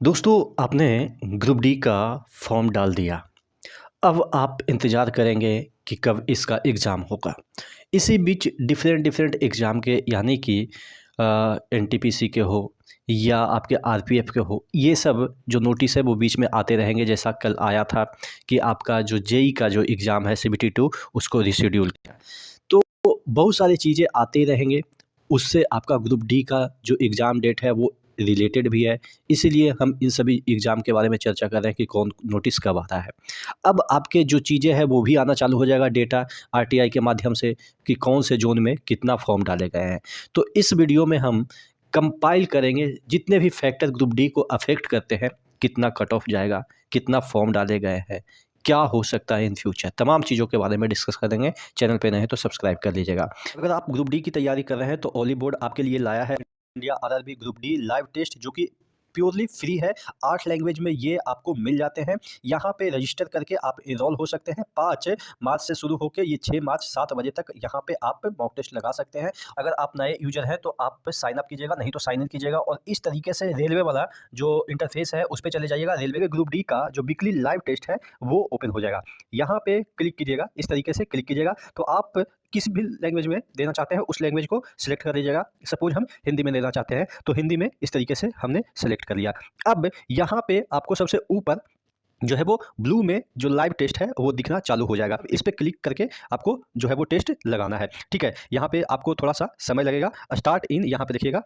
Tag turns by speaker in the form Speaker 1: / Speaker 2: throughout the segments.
Speaker 1: दोस्तों, आपने group D का फॉर्म डाल दिया। अब आप इंतज़ार करेंगे कि कब इसका एग्ज़ाम होगा। इसी बीच डिफरेंट डिफरेंट एग्ज़ाम के यानी कि एनटीपीसी के हो या आपके आरपीएफ के हो, ये सब जो नोटिस है वो बीच में आते रहेंगे। जैसा कल आया था कि आपका जो जेईई का जो एग्ज़ाम है सीबीटी 2 उसको रीशेड्यूल किया। तो बहुत सारी चीज़ें आते ही रहेंगे। उससे आपका ग्रुप डी का जो एग्ज़ाम डेट है वो रिलेटेड भी है। इसीलिए हम इन सभी एग्ज़ाम के बारे में चर्चा कर रहे हैं कि कौन नोटिस कब आता है। अब आपके जो चीज़ें हैं वो भी आना चालू हो जाएगा डेटा आरटीआई के माध्यम से कि कौन से ज़ोन में कितना फॉर्म डाले गए हैं। तो इस वीडियो में हम कंपाइल करेंगे जितने भी फैक्टर ग्रुप डी को अफ़ेक्ट करते हैं, कितना कट ऑफ जाएगा, कितना फॉर्म डाले गए हैं, क्या हो सकता है इन फ्यूचर, तमाम चीज़ों के बारे में डिस्कस करेंगे। चैनल पे नए हैं तो सब्सक्राइब कर लीजिएगा। अगर आप ग्रुप डी की तैयारी कर रहे हैं तो ओली बोर्ड आपके लिए लाया है India RRB group D live test, जो कि प्योरली फ्री है। 8 लैंग्वेज में ये आपको मिल जाते हैं। यहाँ पे रजिस्टर करके आप एनरोल हो सकते हैं। 5 मार्च से शुरू होकर ये 6 मार्च 7 बजे तक यहाँ पे आप मॉक टेस्ट लगा सकते हैं। अगर आप नए यूजर हैं तो आप साइन अप कीजिएगा, नहीं तो साइन इन कीजिएगा और इस तरीके से रेलवे वाला जो इंटरफेस है उस पे चले जाइएगा। रेलवे के ग्रुप डी का जो वीकली लाइव टेस्ट है वो ओपन हो जाएगा। यहाँ पे क्लिक कीजिएगा, इस तरीके से क्लिक कीजिएगा तो आप किसी भी लैंग्वेज में देना चाहते हैं उस लैंग्वेज को सिलेक्ट कर लीजिएगा। सपोज हम हिंदी में देना चाहते हैं तो हिंदी में इस तरीके से हमने सेलेक्ट कर लिया। अब यहाँ पे आपको सबसे ऊपर जो है वो ब्लू में जो लाइव टेस्ट है वो दिखना चालू हो जाएगा। इस पे क्लिक करके आपको जो है वो टेस्ट लगाना है। ठीक है, यहाँ पे आपको थोड़ा सा समय लगेगा। स्टार्ट इन यहाँ पे देखिएगा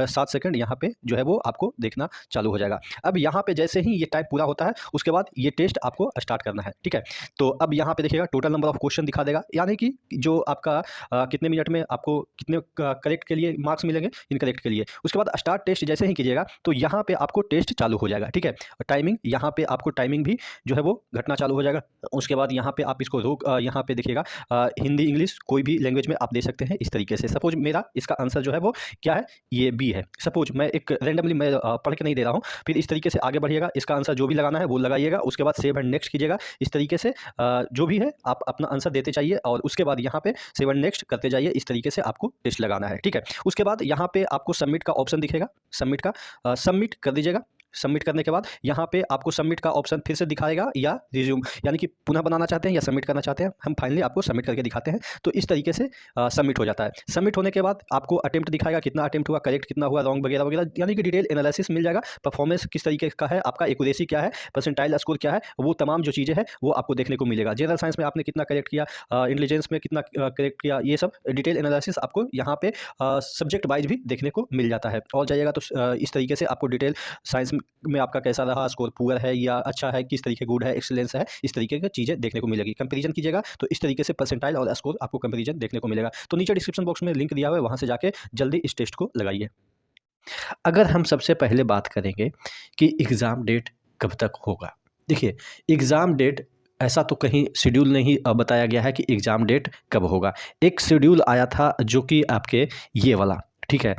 Speaker 1: 7 सेकंड यहाँ पे जो है वो आपको देखना चालू हो जाएगा। अब यहाँ पे जैसे ही ये टाइम पूरा होता है उसके बाद ये टेस्ट आपको स्टार्ट करना है। ठीक है, तो अब यहाँ पे देखिएगा टोटल नंबर ऑफ क्वेश्चन दिखा देगा, यानी कि जो आपका कितने मिनट में आपको कितने करेक्ट के लिए मार्क्स मिलेंगे, इनकरेक्ट के लिए। उसके बाद स्टार्ट टेस्ट जैसे ही कीजिएगा तो यहाँ पे आपको टेस्ट चालू हो जाएगा। ठीक है, टाइमिंग यहाँ पे आपको टाइमिंग भी जो है वो घटना चालू हो जाएगा। उसके बाद यहाँ पे आप इसको रोक यहाँ पे देखिएगा हिंदी इंग्लिश कोई भी लैंग्वेज में आप दे सकते हैं इस तरीके से। सपोज मेरा इसका आंसर जो है वो क्या है, ये बी है। सपोज मैं एक रैंडमली मैं पढ़ के नहीं दे रहा हूँ। फिर इस तरीके से आगे बढ़िएगा, इसका आंसर जो भी लगाना है वो लगाइएगा। उसके बाद सेव एंड नेक्स्ट कीजिएगा। इस तरीके से जो भी है आप अपना आंसर देते चाहिए और उसके बाद यहाँ पे सेव एंड नेक्स्ट करते जाइए। इस तरीके से आपको टेस्ट लगाना है। ठीक है, उसके बाद यहाँ पे आपको सबमिट का ऑप्शन दिखेगा। सबमिट का सबमिट कर दीजिएगा। सबमिट करने के बाद यहाँ पे आपको सबमिट का ऑप्शन फिर से दिखाएगा या रिज्यूम, यानी कि पुनः बनाना चाहते हैं या सबमिट करना चाहते हैं। हम फाइनली आपको सबमिट करके दिखाते हैं। तो इस तरीके से सबमिट हो जाता है। सबमिट होने के बाद आपको अटेम्प्ट दिखाएगा, कितना अटेम्प्ट हुआ, करेक्ट कितना हुआ, रॉन्ग वगैरह वगैरह, यानी कि डिटेल एनालिसिस मिल जाएगा। परफॉर्मेंस किस तरीके का है, आपका एक्यूरेसी क्या है, परसेंटाइल स्कोर क्या है, वो तमाम जो चीज़ें हैं वो आपको देखने को मिलेगा। जनरल साइंस में आपने कितना करेक्ट किया, इंटेलिजेंस में कितना करेक्ट किया, ये सब डिटेल एनालिसिस आपको यहाँ पे सब्जेक्ट वाइज भी देखने को मिल जाता है। और जाइएगा तो इस तरीके से आपको डिटेल साइंस में आपका कैसा रहा, स्कोर पुअर है या अच्छा है, किस तरीके गुड है, एक्सीलेंस है, इस तरीके की चीज़ें देखने को मिलेगी। कंपैरिजन कीजिएगा तो इस तरीके से परसेंटाइल और स्कोर आपको कंपैरिजन देखने को मिलेगा। तो नीचे डिस्क्रिप्शन बॉक्स में लिंक दिया हुआ है, वहाँ से जाके जल्दी इस टेस्ट को लगाइए। अगर हम सबसे पहले बात करेंगे कि एग्ज़ाम डेट कब तक होगा। देखिए, एग्ज़ाम डेट ऐसा तो कहीं शेड्यूल नहीं बताया गया है कि एग्ज़ाम डेट कब होगा। एक शेड्यूल आया था जो कि आपके ये वाला, ठीक है,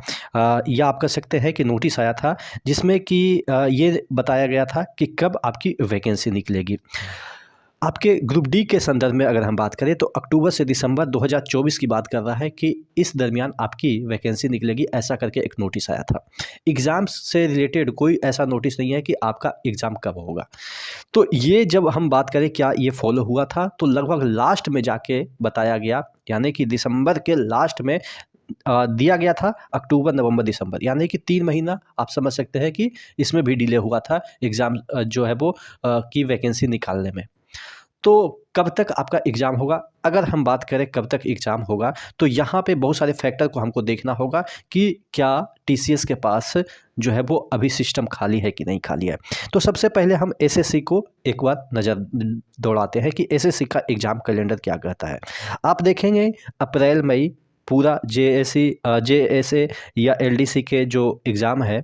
Speaker 1: या आप कह सकते हैं कि नोटिस आया था जिसमें कि ये बताया गया था कि कब आपकी वैकेंसी निकलेगी। आपके ग्रुप डी के संदर्भ में अगर हम बात करें तो अक्टूबर से दिसंबर 2024 की बात कर रहा है कि इस दरमियान आपकी वैकेंसी निकलेगी, ऐसा करके एक नोटिस आया था। एग्ज़ाम से रिलेटेड कोई ऐसा नोटिस नहीं है कि आपका एग्ज़ाम कब होगा। तो ये जब हम बात करें क्या ये फॉलो हुआ था, तो लगभग लास्ट में जाके बताया गया, यानी कि दिसंबर के लास्ट में दिया गया था। अक्टूबर नवंबर दिसंबर यानी कि 3 महीना आप समझ सकते हैं कि इसमें भी डिले हुआ था एग्ज़ाम जो है वो की वैकेंसी निकालने में। तो कब तक आपका एग्ज़ाम होगा, अगर हम बात करें कब तक एग्ज़ाम होगा तो यहाँ पे बहुत सारे फैक्टर को हमको देखना होगा कि क्या टीसीएस के पास जो है वो अभी सिस्टम खाली है कि नहीं खाली है। तो सबसे पहले हम एसएससी को एक बार नज़र दौड़ाते हैं कि एसएससी का एग्ज़ाम कैलेंडर क्या कहता है। आप देखेंगे अप्रैल मई पूरा जेएसए या एलडीसी के जो एग्ज़ाम है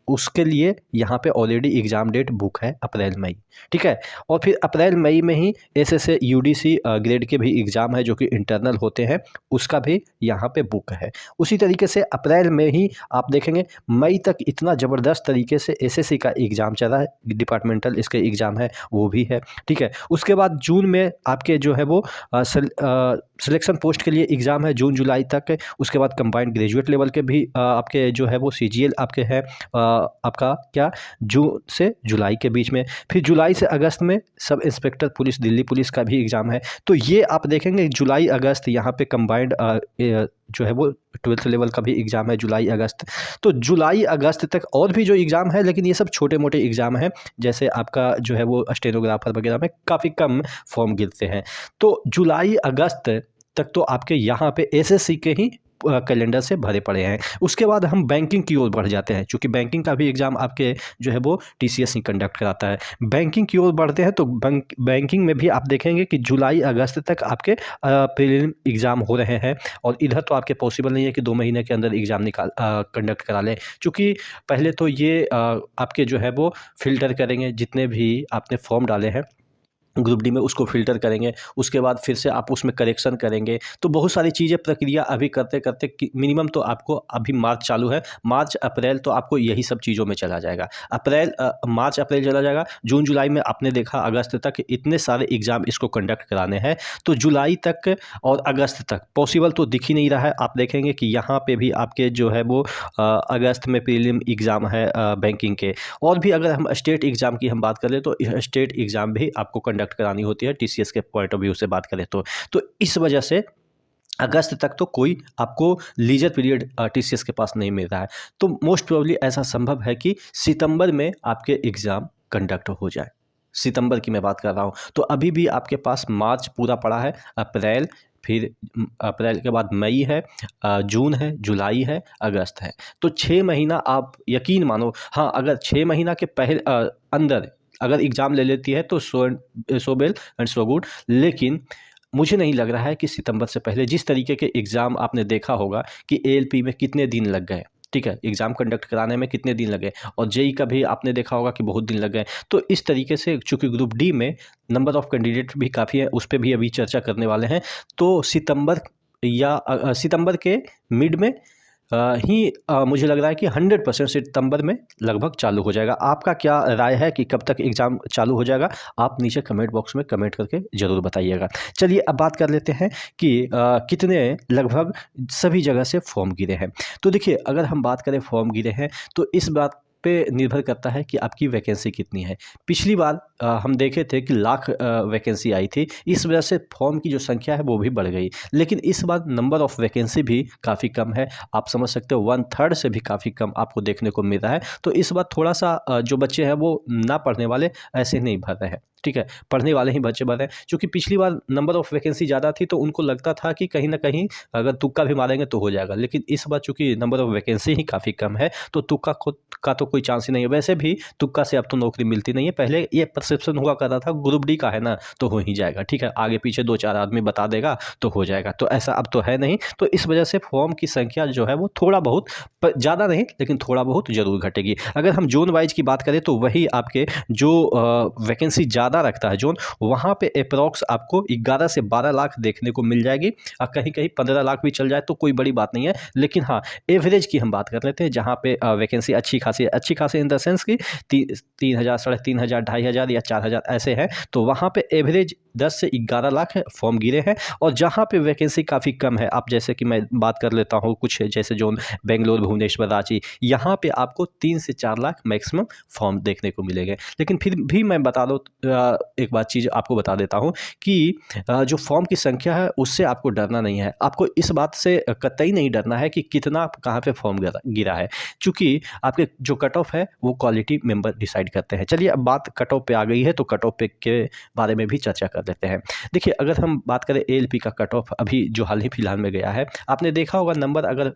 Speaker 1: उसके लिए यहाँ पे ऑलरेडी एग्ज़ाम डेट बुक है अप्रैल मई। ठीक है, और फिर अप्रैल मई में ही एसएसए यूडीसी ग्रेड के भी एग्ज़ाम है जो कि इंटरनल होते हैं, उसका भी यहाँ पे बुक है। उसी तरीके से अप्रैल में ही आप देखेंगे मई तक इतना ज़बरदस्त तरीके से एसएससी का एग्ज़ाम चला है, डिपार्टमेंटल इसके एग्ज़ाम है वो भी है। ठीक है, उसके बाद जून में आपके जो है वो सिलेक्शन पोस्ट के लिए एग्ज़ाम है जून जुलाई तक। उसके बाद कंबाइंड ग्रेजुएट लेवल के भी आपके जो है वो सीजीएल आपके हैं आपका क्या जून से जुलाई के बीच में, फिर जुलाई से अगस्त में sub inspector police, Delhi police का भी एग्ज़ाम है। तो ये आप देखेंगे जुलाई अगस्त यहाँ पे कंबाइंड जो है वो 12th लेवल का भी एग्ज़ाम है जुलाई अगस्त। तो जुलाई अगस्त तक और भी जो एग्ज़ाम है, लेकिन ये सब छोटे-मोटे एग्ज़ाम हैं। जैसे आपका जो है वो स्टेनोग्राफर वगैरह में काफ़ी कम फॉर्म गिरते हैं। तो जुलाई अगस्त तक तो आपके यहाँ पे एसएससी के ही कैलेंडर से भरे पड़े हैं। उसके बाद हम बैंकिंग की ओर बढ़ जाते हैं, चूँकि बैंकिंग का भी एग्ज़ाम आपके जो है वो टीसीएस ही कंडक्ट कराता है। बैंकिंग की ओर बढ़ते हैं तो बैंकिंग में भी आप देखेंगे कि जुलाई अगस्त तक आपके प्रीलिम एग्ज़ाम हो रहे हैं। और इधर तो आपके पॉसिबल नहीं है कि 2 महीने के अंदर एग्ज़ाम कंडक्ट करा लें, चूँकि पहले तो ये आपके जो है वो फ़िल्टर करेंगे, जितने भी आपने फॉर्म डाले हैं ग्रुप डी में उसको फ़िल्टर करेंगे। उसके बाद फिर से आप उसमें करेक्शन करेंगे। तो बहुत सारी चीज़ें प्रक्रिया अभी करते-करते कि मिनिमम तो आपको अभी मार्च चालू है, मार्च अप्रैल तो आपको यही सब चीज़ों में चला जाएगा। मार्च अप्रैल चला जाएगा, जून जुलाई में आपने देखा अगस्त तक इतने सारे एग्ज़ाम इसको कंडक्ट कराने हैं। तो जुलाई तक और अगस्त तक पॉसिबल तो दिख ही नहीं रहा है। आप देखेंगे कि यहाँ पे भी आपके जो है वो अगस्त में प्रीलिम एग्ज़ाम है बैंकिंग के। और भी अगर हम स्टेट एग्ज़ाम की हम बात करें तो स्टेट एग्ज़ाम भी आपको कंडक्ट करानी होती है टीसीएस के पॉइंट ऑफ व्यू से बात करें तो इस वजह से अगस्त तक तो कोई आपको लीजर पीरियड टीसीएस के पास नहीं मिल रहा है। तो मोस्ट प्रोबेबली ऐसा संभव है कि सितंबर में आपके एग्ज़ाम कंडक्ट हो जाए। सितंबर की मैं बात कर रहा हूँ। तो अभी भी आपके पास मार्च पूरा पड़ा है, अप्रैल, फिर अप्रैल के बाद मई है, जून है, जुलाई है, अगस्त है। तो 6 महीना आप यकीन मानो, हाँ, अगर 6 महीना के अंदर अगर एग्ज़ाम ले लेती है तो so well and so good. लेकिन मुझे नहीं लग रहा है कि सितंबर से पहले, जिस तरीके के एग्ज़ाम आपने देखा होगा कि एएलपी में कितने दिन लग गए, ठीक है, एग्ज़ाम कंडक्ट कराने में कितने दिन लगे, और जेईई का भी आपने देखा होगा कि बहुत दिन लग गए। तो इस तरीके से चूँकि ग्रुप डी में नंबर ऑफ़ कैंडिडेट भी काफ़ी है, उस पे भी अभी चर्चा करने वाले हैं। तो सितंबर या सितंबर के मिड में मुझे लग रहा है कि 100% सितंबर में लगभग चालू हो जाएगा। आपका क्या राय है कि कब तक एग्ज़ाम चालू हो जाएगा? आप नीचे कमेंट बॉक्स में कमेंट करके ज़रूर बताइएगा। चलिए अब बात कर लेते हैं कि कितने लगभग सभी जगह से फॉर्म गिरे हैं। तो देखिए, अगर हम बात करें फॉर्म गिरे हैं तो इस बात पे निर्भर करता है कि आपकी वैकेंसी कितनी है। पिछली बार हम देखे थे कि लाख वैकेंसी आई थी, इस वजह से फॉर्म की जो संख्या है वो भी बढ़ गई। लेकिन इस बार नंबर ऑफ़ वैकेंसी भी काफ़ी कम है। आप समझ सकते हो 1/3 से भी काफ़ी कम आपको देखने को मिल रहा है। तो इस बार थोड़ा-सा जो बच्चे हैं वो ना पढ़ने वाले ऐसे नहीं भर रहे हैं, ठीक है? पढ़ने वाले ही बच्चे भर रहे हैं। चूँकि पिछली बार नंबर ऑफ़ वैकेंसी ज़्यादा थी तो उनको लगता था कि कहीं न कहीं अगर तुक्का भी मारेंगे तो हो जाएगा। लेकिन इस बार चूँकि नंबर ऑफ़ वैकेंसी ही काफ़ी कम है तो तुक्का का तो कोई चांस ही नहीं है। वैसे भी तुक्का से अब तो नौकरी मिलती नहीं है। पहले ये परसेप्शन हुआ करता था ग्रुप डी का है ना तो हो ही जाएगा, ठीक है? आगे पीछे 2-4 आदमी बता देगा तो हो जाएगा। तो ऐसा अब तो है नहीं। तो इस वजह से फॉर्म की संख्या जो है वो थोड़ा बहुत, ज़्यादा नहीं लेकिन थोड़ा बहुत ज़रूर घटेगी। अगर हम ज़ोन वाइज़ की बात करें तो वही आपके जो वैकेंसी ज़्यादा रखता है ज़ोन, वहाँ पे एप्रॉक्स आपको 11 से 12 लाख देखने को मिल जाएगी। कहीं-कहीं 15 लाख भी चल जाए तो कोई बड़ी बात नहीं है। लेकिन हाँ, एवरेज की हम बात कर लेते हैं जहाँ पे वैकेंसी अच्छी खासी इन द सेंस कि 3,000, 3,500, 2,500 या 4,000 ऐसे हैं। तो वहाँ पे एवरेज 10 से 11 लाख फॉर्म गिरे हैं। और जहाँ पे वैकेंसी काफ़ी कम है, आप जैसे कि मैं बात कर लेता हूँ कुछ जैसे जोन बेंगलोर, भुवनेश्वर, रांची, यहाँ पे आपको 3 से 4 लाख मैक्सिमम फॉर्म देखने को मिलेंगे। लेकिन फिर भी मैं बता दो एक बात चीज़ आपको बता देता हूँ कि जो फॉर्म की संख्या है उससे आपको डरना नहीं है। आपको इस बात से कतई नहीं डरना है कि कितना कहाँ पे फॉर्म गिरा है, चूँकि आपके जो कट ऑफ है वो क्वालिटी मेंबर डिसाइड करते हैं। चलिए अब बात कट ऑफ पे आ गई है तो कट ऑफ पे के बारे में भी चर्चा कर लेते हैं। देखिए, अगर हम बात करें एएलपी का कट ऑफ अभी जो हाल ही फिलहाल में गया है, आपने देखा होगा नंबर अगर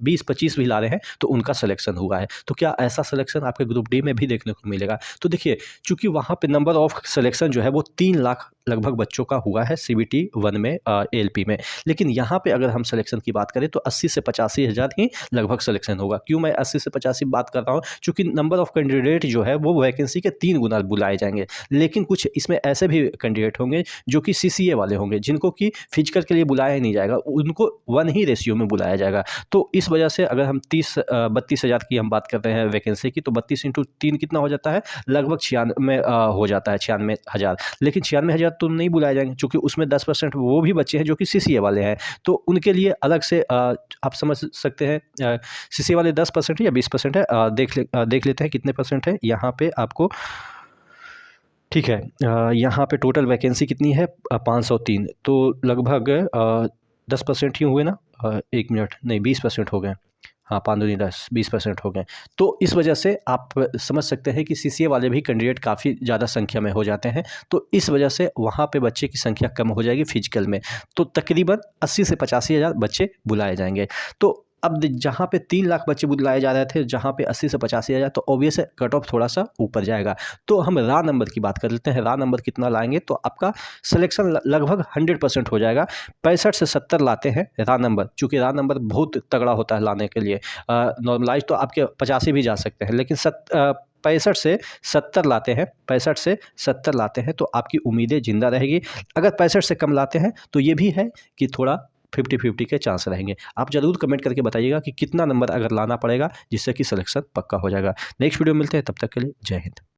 Speaker 1: 20-25 भी ला रहे हैं तो उनका सिलेक्शन हुआ है। तो क्या ऐसा सिलेक्शन आपके ग्रुप डी में भी देखने को मिलेगा? तो देखिए, चूँकि वहाँ पे नंबर ऑफ सिलेक्शन जो है वो 3 लाख लगभग बच्चों का हुआ है सीबीटी 1 में एएलपी में। लेकिन यहाँ पे अगर हम सिलेक्शन की बात करें तो 80 से 85 हज़ार ही लगभग सिलेक्शन होगा। क्यों मैं 80 से 85 बात कर रहा हूँ? चूँकि नंबर ऑफ कैंडिडेट जो है वो वैकेंसी के 3 गुना बुलाए जाएँगे। लेकिन कुछ इसमें ऐसे भी कैंडिडेट होंगे जो कि सीसीए वाले होंगे, जिनको कि फिजिकल के लिए बुलाया ही नहीं जाएगा, उनको 1 ही रेशियो में बुलाया जाएगा। तो इस वजह से अगर हम 32 हज़ार की हम बात कर रहे हैं वैकेंसी की, तो 32 × 3 कितना हो जाता है? लगभग 96 हो जाता है, 96 हज़ार। लेकिन 96 हज़ार तो नहीं बुलाए जाएंगे, क्योंकि उसमें 10% वो भी बच्चे हैं जो कि CCA वाले हैं, तो उनके लिए अलग से आप समझ सकते हैं CCA वाले 10% या 20% है। देख लेते हैं कितने परसेंट है यहाँ पे आपको। ठीक है, यहाँ पे टोटल वैकेंसी कितनी है 503, तो लगभग 10% ही हुए ना। 1 मिनट, नहीं 20% हो गए। हाँ, 5 दूनी 10, 20% हो गए। तो इस वजह से आप समझ सकते हैं कि CCA वाले भी कैंडिडेट काफ़ी ज़्यादा संख्या में हो जाते हैं, तो इस वजह से वहाँ पे बच्चे की संख्या कम हो जाएगी फिजिकल में, तो तकरीबन 80 से 85 हज़ार बच्चे बुलाए जाएंगे। तो अब जहाँ पे 3 लाख बच्चे बुलाए जा रहे थे, जहाँ पे 80 से 85 हज़ार, तो ऑब्वियस है कट ऑफ थोड़ा सा ऊपर जाएगा। तो हम रा नंबर की बात कर लेते हैं। रा नंबर कितना लाएंगे तो आपका सिलेक्शन लगभग 100% हो जाएगा। 65 से 70 लाते हैं रा नंबर, चूँकि रा नंबर बहुत तगड़ा होता है लाने के लिए। नॉर्मलाइज तो आपके 85 भी जा सकते हैं, लेकिन 65 से 70 लाते हैं, 65 से 70 लाते हैं तो आपकी उम्मीदें ज़िंदा रहेगी। अगर 65 से कम लाते हैं तो ये भी है कि थोड़ा 50-50 के चांस रहेंगे। आप ज़रूर कमेंट करके बताइएगा कि कितना नंबर अगर लाना पड़ेगा जिससे कि सिलेक्शन पक्का हो जाएगा। नेक्स्ट वीडियो मिलते हैं, तब तक के लिए जय हिंद।